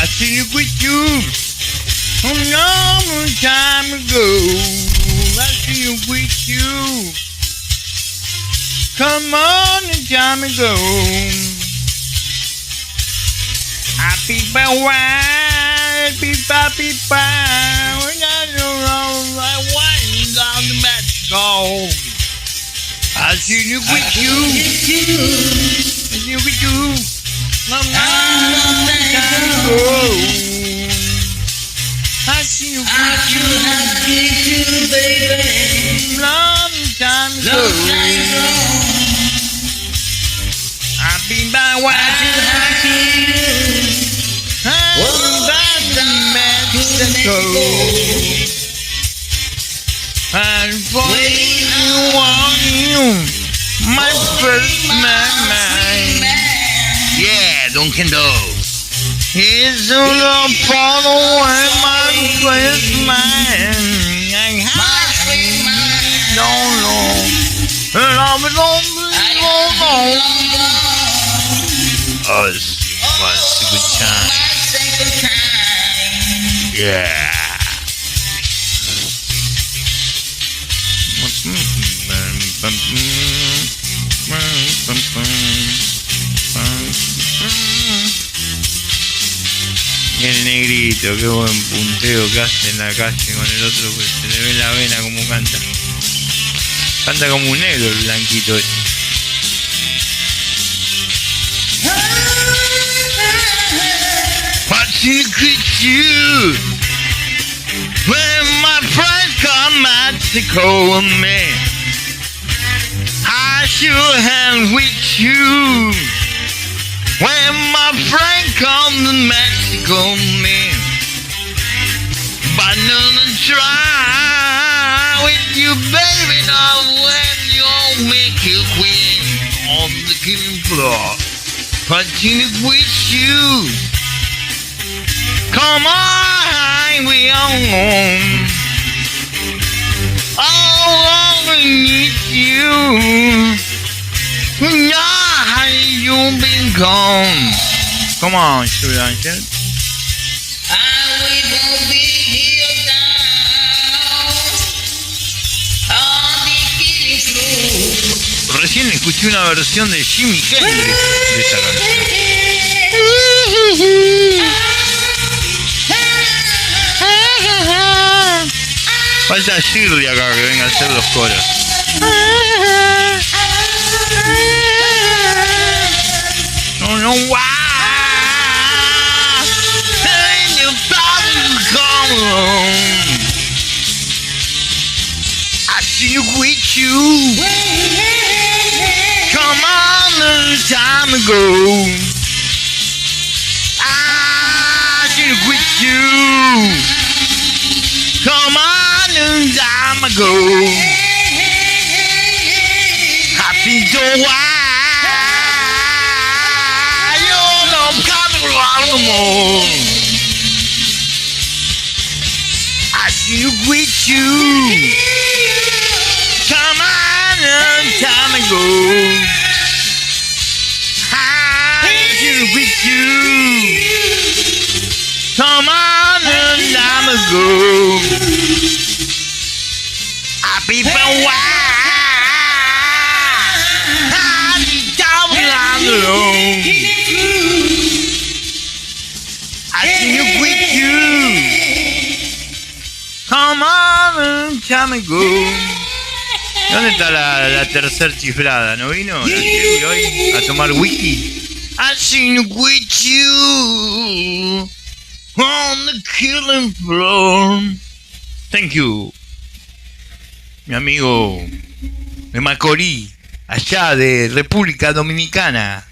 I seen it with you a long time ago. I seen it with you. Come on, a time ago. Happy wild, happy when I don't know I wind on the Mexico. I seen it with you. I seen it with you. Long time ago. I seen it with you, baby. Long time ago. I've been by wild. Mexico, and for you on you, my first man. Yeah, Don Kendo. It's all upon my first man. Oh, it was a good time. Yeah. Y el negrito, qué buen punteo que hace en la calle con el otro, pues se le ve la vena como canta. Canta como un negro el blanquito ese. You when my friends come Mexico with me, I should hand with you. When my friend come to Mexico with me, but none try with you, baby. Not when you make it queen on the killing floor, but with you. Come on, we are home. Oh, I need you. Now you've been gone. Come on, shoot, Ángel. I will be here down on the killing floor. Recién escuché una versión de Jimi Hendrix de esta canción. Falta Shirley acá que venga a hacer los coros. No, why? Ain't you bound to come home? I see you with you. Come on a time ago. I see you with you. Come on a time ago. Happy to why you don't come around no more. I see you with you. Come on a time ago. I see you with you. Come on a time ago. Happy for why. I see you with you. Come on, chamigo. ¿Dónde está la tercer chiflada? ¿No vino? ¿La Chirri hoy a tomar whisky? I see you with you on the killing floor. Thank you, mi amigo de Macorís, allá de República Dominicana.